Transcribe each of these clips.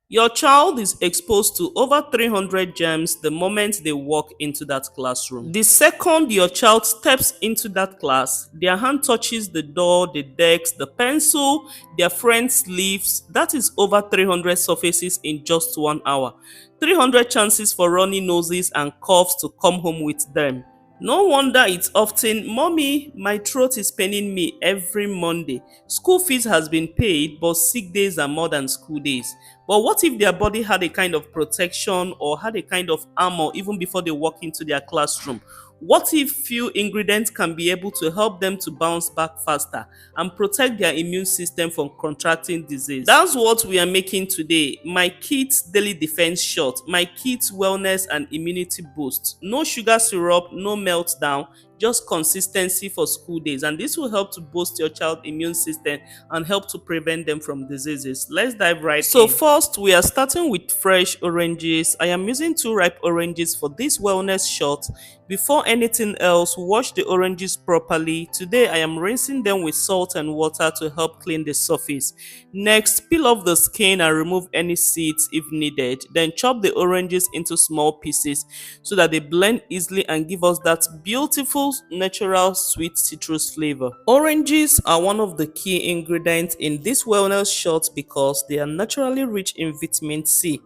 Your child is exposed to over 300 germs the moment they walk into that classroom. The second your child steps into that class, their hand touches the door, the desk, the pencil, their friends' leaves, that is over 300 surfaces in just 1 hour. 300 chances for runny noses and coughs to come home with them. No wonder it's often, "Mommy, my throat is paining me every Monday." School fees has been paid, but sick days are more than school days. But what if their body had a kind of protection or had a kind of armor even before they walk into their classroom? What if few ingredients can be able to help them to bounce back faster and protect their immune system from contracting disease? That's what we are making today. My kids daily defense shot, my kids wellness and immunity boost. No sugar syrup, no meltdown, just consistency for school days, and this will help to boost your child immune system and help to prevent them from diseases. Let's dive right in. So first, we are starting with fresh oranges. I am using 2 ripe oranges for this wellness shot. Before anything else, wash the oranges properly. Today I am rinsing them with salt and water to help clean the surface. Next, peel off the skin and remove any seeds if needed. Then chop the oranges into small pieces so that they blend easily and give us that beautiful natural sweet citrus flavor. Oranges are one of the key ingredients in this wellness shot because they are naturally rich in vitamin C,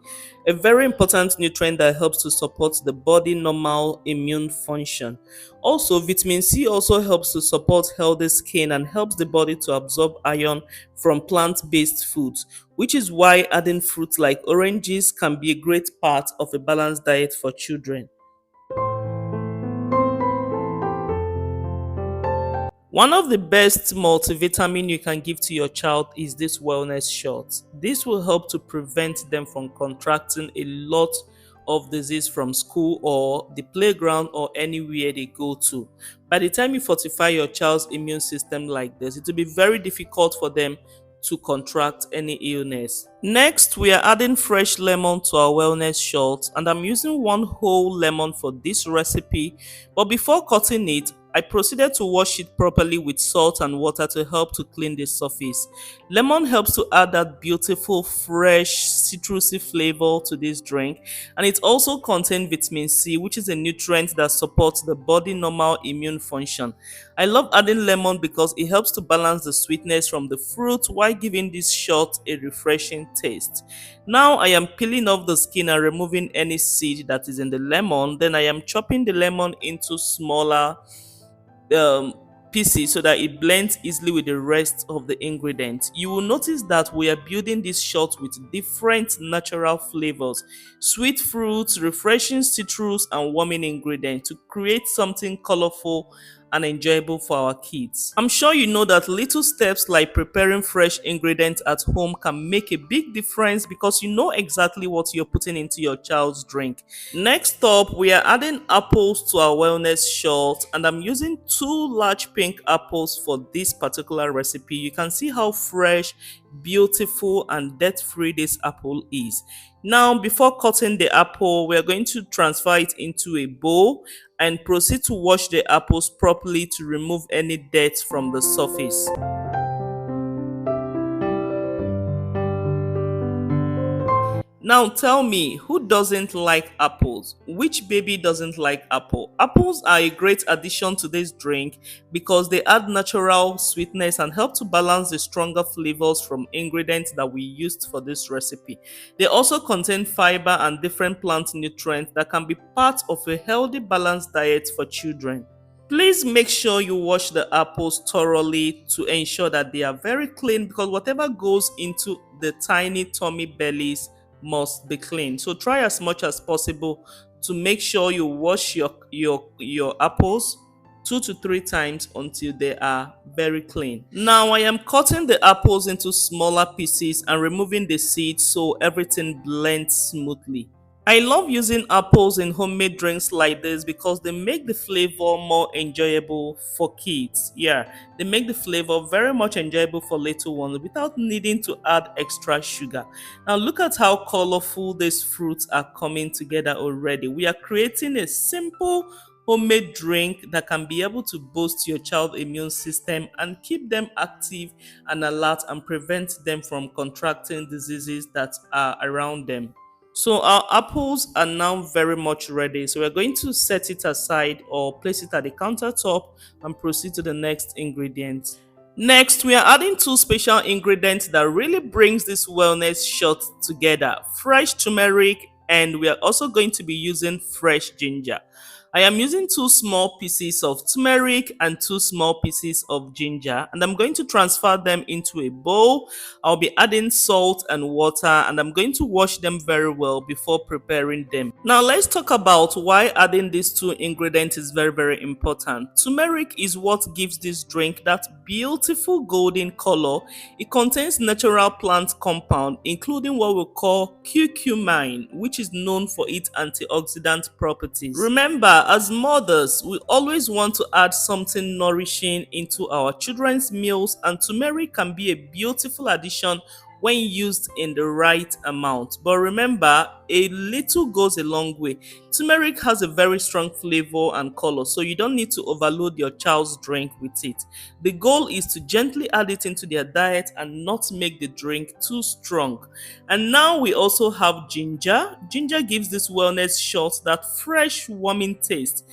a very important nutrient that helps to support the body normal immune function. Also, vitamin C also helps to support healthy skin and helps the body to absorb iron from plant-based foods, which is why adding fruits like oranges can be a great part of a balanced diet for children. One of the best multivitamin you can give to your child is this wellness shot. This will help to prevent them from contracting a lot of disease from school or the playground or anywhere they go to. By the time you fortify your child's immune system like this, it will be very difficult for them to contract any illness. Next, we are adding fresh lemon to our wellness shot, and I'm using 1 whole lemon for this recipe. But before cutting it, I proceeded to wash it properly with salt and water to help to clean the surface. Lemon helps to add that beautiful, fresh, citrusy flavor to this drink, and it also contains vitamin C, which is a nutrient that supports the body normal immune function. I love adding lemon because it helps to balance the sweetness from the fruit while giving this shot a refreshing taste. Now I am peeling off the skin and removing any seed that is in the lemon. Then I am chopping the lemon into smaller um, pieces so that it blends easily with the rest of the ingredients. You will notice that we are building this shot with different natural flavors, sweet fruits, refreshing citrus, and warming ingredients to create something colorful and enjoyable for our kids. I'm sure you know that little steps like preparing fresh ingredients at home can make a big difference because you know exactly what you're putting into your child's drink. Next up, we are adding apples to our wellness shot, and I'm using 2 large pink apples for this particular recipe. You can see how fresh, beautiful, and debt-free this apple is. Now, before cutting the apple, we are going to transfer it into a bowl and proceed to wash the apples properly to remove any dirt from the surface. Now tell me, who doesn't like apples? Which baby doesn't like apple? Apples are a great addition to this drink because they add natural sweetness and help to balance the stronger flavors from ingredients that we used for this recipe. They also contain fiber and different plant nutrients that can be part of a healthy balanced diet for children. Please make sure you wash the apples thoroughly to ensure that they are very clean because whatever goes into the tiny tummy bellies must be clean. So try as much as possible to make sure you wash your apples 2 to 3 times until they are very clean. Now I am cutting the apples into smaller pieces and removing the seeds so everything blends smoothly. I love using apples in homemade drinks like this because they make the flavor more enjoyable for kids. Yeah, they make the flavor very much enjoyable for little ones without needing to add extra sugar. Now look at how colorful these fruits are coming together already. We are creating a simple homemade drink that can be able to boost your child's immune system and keep them active and alert and prevent them from contracting diseases that are around them. So our apples are now very much ready. So we're going to set it aside or place it at the countertop and proceed to the next ingredient. Next, we are adding two special ingredients that really brings this wellness shot together: fresh turmeric, and we are also going to be using fresh ginger. I am using two small pieces of turmeric and two small pieces of ginger, and I'm going to transfer them into a bowl. I'll be adding salt and water, and I'm going to wash them very well before preparing them. Now let's talk about why adding these two ingredients is very important. Turmeric is what gives this drink that beautiful golden color. It contains natural plant compound including what we call curcumine, which is known for its antioxidant properties. Remember, as mothers, we always want to add something nourishing into our children's meals, and turmeric can be a beautiful addition when used in the right amount. But remember, a little goes a long way. Turmeric has a very strong flavor and color, so you don't need to overload your child's drink with it. The goal is to gently add it into their diet and not make the drink too strong. And now we also have ginger. Ginger gives this wellness shot that fresh, warming taste.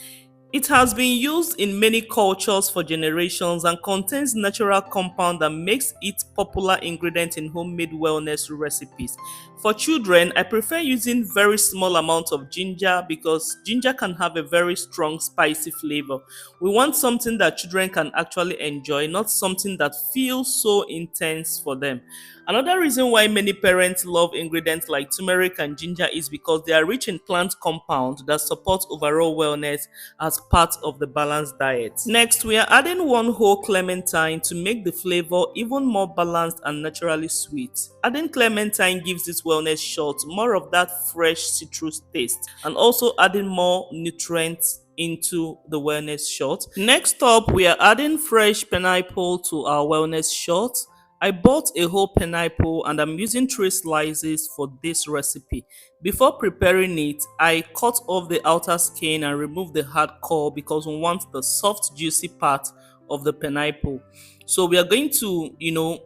It has been used in many cultures for generations and contains natural compound that makes it popular ingredient in homemade wellness recipes. For children, I prefer using very small amount of ginger because ginger can have a very strong spicy flavor. We want something that children can actually enjoy, not something that feels so intense for them. Another reason why many parents love ingredients like turmeric and ginger is because they are rich in plant compounds that support overall wellness as part of the balanced diet. Next, we are adding one whole clementine to make the flavor even more balanced and naturally sweet. Adding clementine gives this wellness shot more of that fresh citrus taste and also adding more nutrients into the wellness shot. Next up, we are adding fresh pineapple to our wellness shot. I bought a whole pineapple and I'm using 3 slices for this recipe. Before preparing it, I cut off the outer skin and removed the hard core because we want the soft, juicy part of the pineapple. So we are going to,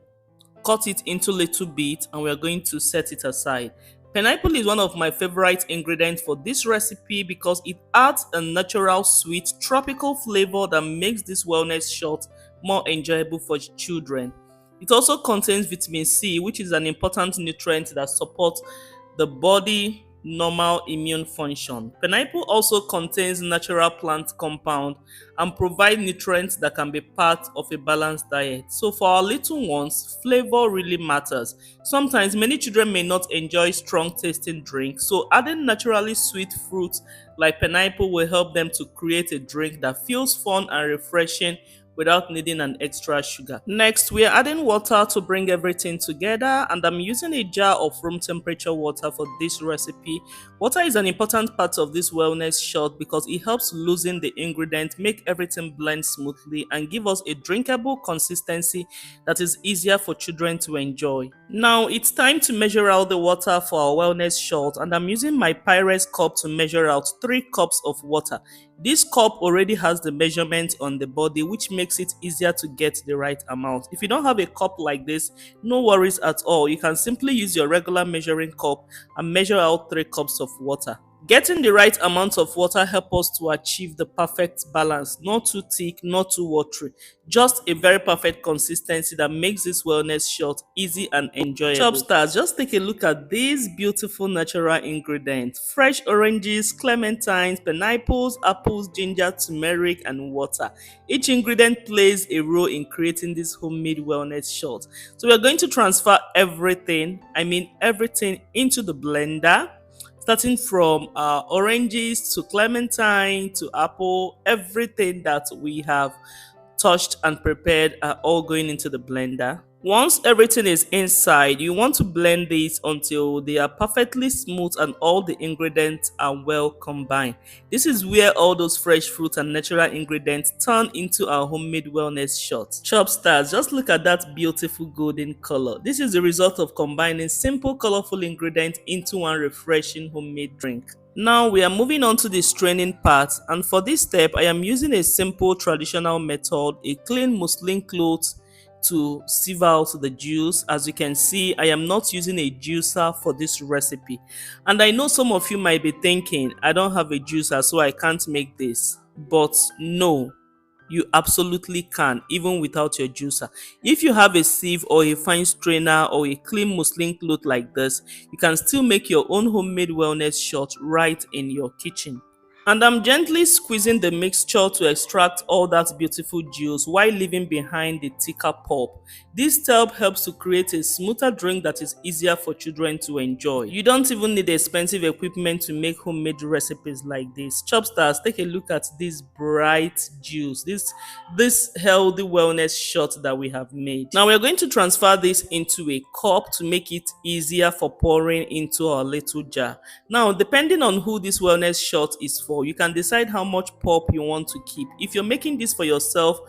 cut it into little bits and we are going to set it aside. Pineapple is one of my favorite ingredients for this recipe because it adds a natural sweet tropical flavor that makes this wellness shot more enjoyable for children. It also contains vitamin C, which is an important nutrient that supports the body normal immune function. Pineapple also contains natural plant compound and provide nutrients that can be part of a balanced diet. So for our little ones, flavor really matters. Sometimes many children may not enjoy strong tasting drinks, so adding naturally sweet fruits like pineapple will help them to create a drink that feels fun and refreshing without needing an extra sugar. Next, we are adding water to bring everything together, and I'm using a jar of room temperature water for this recipe. Water is an important part of this wellness shot because it helps loosen the ingredient, make everything blend smoothly, and give us a drinkable consistency that is easier for children to enjoy. Now it's time to measure out the water for our wellness shot, and I'm using my Pyrex cup to measure out 3 cups of water. This cup already has the measurement on the body, which makes it easier to get the right amount. If you don't have a cup like this, no worries at all. You can simply use your regular measuring cup and measure out 3 cups of water. Getting the right amount of water helps us to achieve the perfect balance, not too thick, not too watery. Just a very perfect consistency that makes this wellness shot easy and enjoyable. Chop stars, just take a look at these beautiful natural ingredients: fresh oranges, clementines, pineapples, apples, ginger, turmeric, and water. Each ingredient plays a role in creating this homemade wellness shot. So we are going to transfer everything, everything into the blender. Starting from oranges to clementine to apple, everything that we have touched and prepared are all going into the blender. Once everything is inside, you want to blend these until they are perfectly smooth and all the ingredients are well combined. This is where all those fresh fruits and natural ingredients turn into our homemade wellness shots. Chop stars, just look at that beautiful golden color. This is the result of combining simple, colorful ingredients into one refreshing homemade drink. Now we are moving on to the straining part, and for this step I am using a simple traditional method, a clean muslin cloth to sieve out the juice. As you can see, I am not using a juicer for this recipe, and I know some of you might be thinking I don't have a juicer so I can't make this, but no, you absolutely can, even without your juicer. If you have a sieve or a fine strainer or a clean muslin cloth like this, you can still make your own homemade wellness shot right in your kitchen. And I'm gently squeezing the mixture to extract all that beautiful juice while leaving behind the thicker pulp. This step helps to create a smoother drink that is easier for children to enjoy. You don't even need expensive equipment to make homemade recipes like this. Chopstars, take a look at this bright juice, this healthy wellness shot that we have made. Now we're going to transfer this into a cup to make it easier for pouring into our little jar. Now, depending on who this wellness shot is for, you can decide how much pulp you want to keep. If you're making this for yourself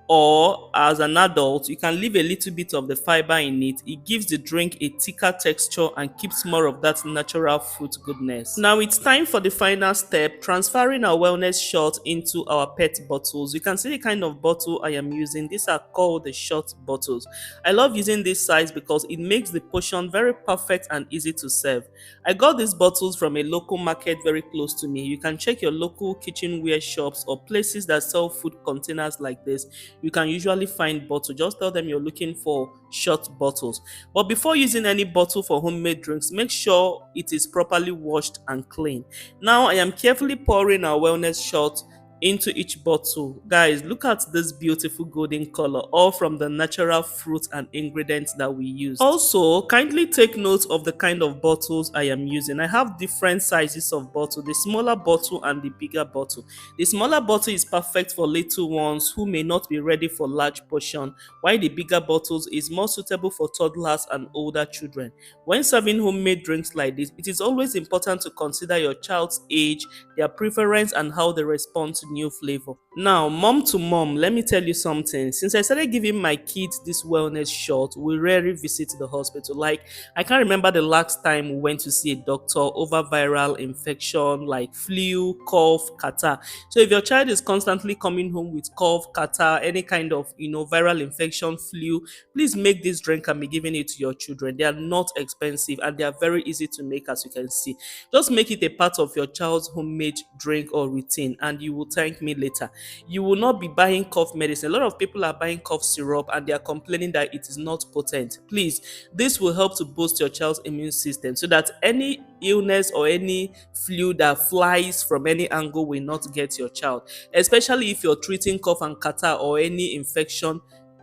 or as an adult, you can leave a little bit of the fiber in it. It gives the drink a thicker texture and keeps more of that natural fruit goodness. Now it's time for the final step, transferring our wellness shot into our PET bottles. You can see the kind of bottle I am using. These are called the shot bottles. I love using this size because it makes the portion very perfect and easy to serve. I got these bottles from a local market very close to me. You can check your local kitchenware shops or places that sell food containers like this. You can usually find bottles. Just tell them you're looking for shot bottles. But before using any bottle for homemade drinks, make sure it is properly washed and clean. Now I am carefully pouring our wellness shot into each bottle. Guys, look at this beautiful golden color, all from the natural fruits and ingredients that we use. Also, kindly take note of the kind of bottles I am using. I have different sizes of bottle, the smaller bottle and the bigger bottle. The smaller bottle is perfect for little ones who may not be ready for large portion, while the bigger bottles is more suitable for toddlers and older children. When serving homemade drinks like this, it is always important to consider your child's age, their preference, and how they respond to new flavor. Now, mom to mom, let me tell you something. Since I started giving my kids this wellness shot, we rarely visit the hospital. Like, I can't remember the last time we went to see a doctor over viral infection like flu, cough, catarrh. So if your child is constantly coming home with cough, catarrh, any kind of viral infection, flu, please make this drink and be giving it to your children. They are not expensive and they are very easy to make, as you can see. Just make it a part of your child's homemade drink or routine and you will thank me later. You will not be buying cough medicine. A lot of people are buying cough syrup and they are complaining that it is not potent. Please, this will help to boost your child's immune system so that any illness or any flu that flies from any angle will not get your child, especially if you're treating cough and catarrh or any infection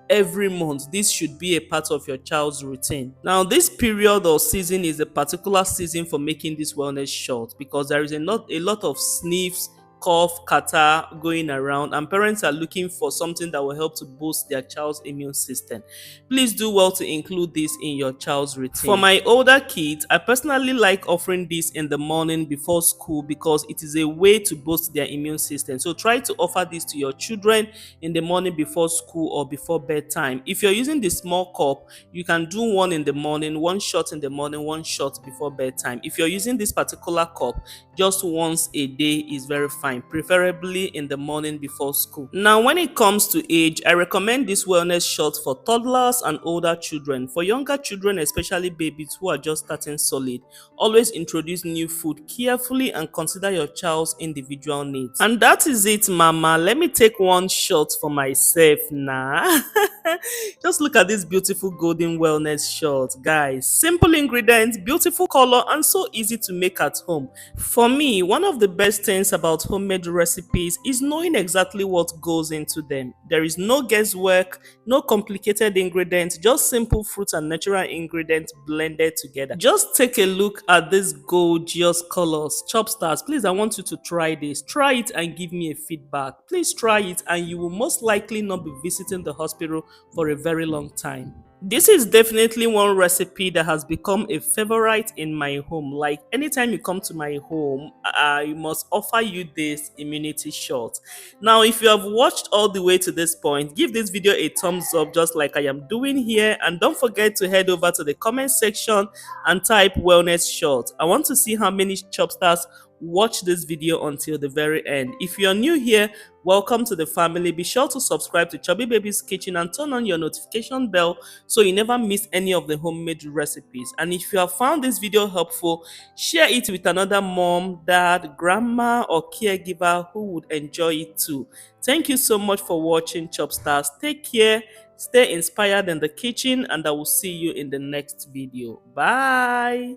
every month. This should be a part of your child's routine. Now, this period or season is a particular season for making this wellness shot because there is a lot of sniffs, cough, catarrh going around, and parents are looking for something that will help to boost their child's immune system. Please do well to include this in your child's routine. For my older kids, I personally like offering this in the morning before school because it is a way to boost their immune system. So try to offer this to your children in the morning before school or before bedtime. If you're using the small cup, you can do one in the morning, one shot in the morning, one shot before bedtime. If you're using this particular cup, just once a day is very fine, preferably in the morning before school. Now, when it comes to age, I recommend this wellness shot for toddlers and older children. For younger children, especially babies who are just starting solid, always introduce new food carefully and consider your child's individual needs. And that is it, mama. Let me take one shot for myself now. Just look at this beautiful golden wellness shot, guys. Simple ingredients, beautiful color, and so easy to make at home. For me, one of the best things about homemade recipes is knowing exactly what goes into them. There is no guesswork, no complicated ingredients, just simple fruits and natural ingredients blended together. Just take a look at these gorgeous colors. Chopstars, please, I want you to try this. Try it and give me a feedback. Please try it and you will most likely not be visiting the hospital for a very long time. This is definitely one recipe that has become a favorite in my home. Like anytime you come to my home, I must offer you this immunity shot. Now, if you have watched all the way to this point, give this video a thumbs up just like I am doing here. And don't forget to head over to the comment section and type wellness shot. I want to see how many chopstars watch this video until the very end. If you're new here, welcome to the family. Be sure to subscribe to Chubby Baby's Kitchen and turn on your notification bell so you never miss any of the homemade recipes. And if you have found this video helpful, share it with another mom, dad, grandma, or caregiver who would enjoy it too. Thank you so much for watching, Chop Stars. Take care, stay inspired in the kitchen, and I will see you in the next video. Bye.